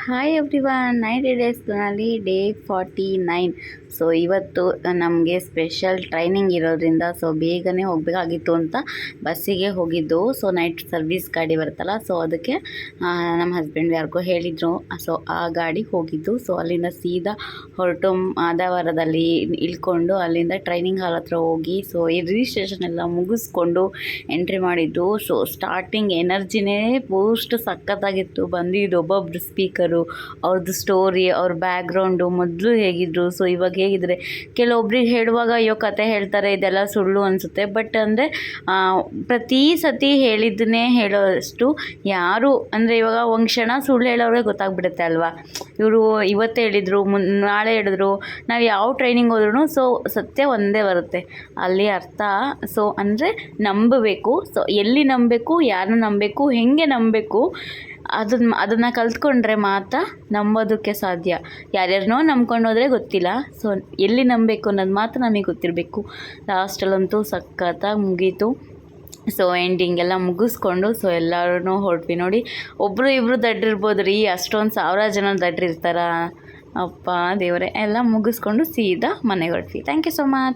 Hi everyone, 90 ಡೇಸ್ನಲ್ಲಿ day 49. So ಇವತ್ತು ನಮಗೆ ಸ್ಪೆಷಲ್ ಟ್ರೈನಿಂಗ್ ಇರೋದ್ರಿಂದ ಸೊ ಬೇಗನೆ ಹೋಗಬೇಕಾಗಿತ್ತು ಅಂತ ಬಸ್ಸಿಗೆ ಹೋಗಿದ್ದು. ಸೊ ನೈಟ್ ಸರ್ವಿಸ್ ಗಾಡಿ ಬರುತ್ತಲ್ಲ, ಸೊ ಅದಕ್ಕೆ ನಮ್ಮ ಹಸ್ಬೆಂಡ್ ಯಾರಿಗೋ ಹೇಳಿದರು. ಸೊ ಆ ಗಾಡಿ ಹೋಗಿದ್ದು. ಸೊ ಅಲ್ಲಿಂದ ಸೀದಾ ಹೊರಟು ಮಾದವರದಲ್ಲಿ ಇಳ್ಕೊಂಡು ಅಲ್ಲಿಂದ ಟ್ರೈನಿಂಗ್ ಹಾಲ್ ಹತ್ರ ಹೋಗಿ ಸೊ ಈ ರಿಜಿಸ್ಟ್ರೇಷನ್ ಎಲ್ಲ ಮುಗಿಸ್ಕೊಂಡು ಎಂಟ್ರಿ ಮಾಡಿದ್ದು. ಸೊ ಸ್ಟಾರ್ಟಿಂಗ್ ಎನರ್ಜಿನೇ ಬೂಸ್ಟ್ ಸಖತ್ತಾಗಿತ್ತು. ಬಂದಿದ್ದು ಒಬ್ಬೊಬ್ರು ಸ್ಪೀಕರು, ಅವ್ರದ್ದು ಸ್ಟೋರಿ, ಅವ್ರ ಬ್ಯಾಕ್ಗ್ರೌಂಡು, ಮೊದಲು ಹೇಗಿದ್ರು, ಸೊ ಇವಾಗ ಹೇಗಿದ್ರೆ. ಕೆಲವೊಬ್ರಿಗೆ ಹೇಳುವಾಗ ಅಯ್ಯೋ ಕತೆ ಹೇಳ್ತಾರೆ, ಇದೆಲ್ಲ ಸುಳ್ಳು ಅನಿಸುತ್ತೆ. ಬಟ್ ಅಂದರೆ ಪ್ರತಿ ಸತಿ ಹೇಳಿದ್ದನ್ನೇ ಹೇಳೋಷ್ಟು ಯಾರು ಅಂದರೆ ಇವಾಗ ಒಂದು ಕ್ಷಣ ಸುಳ್ಳು ಹೇಳೋರಿಗೆ ಗೊತ್ತಾಗ್ಬಿಡುತ್ತೆ ಅಲ್ವಾ. ಇವರು ಇವತ್ತು ಹೇಳಿದರು, ನಾಳೆ ಹೇಳಿದ್ರು, ನಾವು ಯಾವ ಟ್ರೈನಿಂಗ್ ಹೋದ್ರೂ ಸೊ ಸತ್ಯ ಒಂದೇ ಬರುತ್ತೆ ಅಲ್ಲಿ ಅರ್ಥ. ಸೊ ಅಂದರೆ ನಂಬಬೇಕು. ಸೊ ಎಲ್ಲಿ ನಂಬಬೇಕು, ಯಾರನ್ನ ನಂಬಬೇಕು, ಹೇಗೆ ನಂಬಬೇಕು, ಅದನ್ನು ಕಲ್ತ್ಕೊಂಡ್ರೆ ಮಾತ್ರ ನಂಬೋದಕ್ಕೆ ಸಾಧ್ಯ. ಯಾರ್ಯಾರನೋ ನಂಬ್ಕೊಂಡು ಹೋದರೆ ಗೊತ್ತಿಲ್ಲ. ಸೊ ಎಲ್ಲಿ ನಂಬಬೇಕು ಅನ್ನೋದು ಮಾತ್ರ ನಮಗೆ ಗೊತ್ತಿರಬೇಕು. ಲಾಸ್ಟಲ್ಲಂತೂ ಸಖತ್ತಾಗಿ ಮುಗೀತು. ಸೊ ಎಂಡಿಂಗ್ ಎಲ್ಲ ಮುಗಿಸ್ಕೊಂಡು ಸೊ ಎಲ್ಲರೂ ಹೊರಟ್ವಿ. ನೋಡಿ, ಒಬ್ಬರು ಇಬ್ಬರು ದಡ್ರಿರ್ಬೋದು ರೀ, ಅಷ್ಟೊಂದು 1000 ಜನ ದಡ್ರಿರ್ತಾರ. ಅಪ್ಪ ದೇವರೇ. ಎಲ್ಲ ಮುಗಿಸ್ಕೊಂಡು ಸೀದಾ ಮನೆಗೆ ಹೊರಟ್ವಿ. Thank you so much.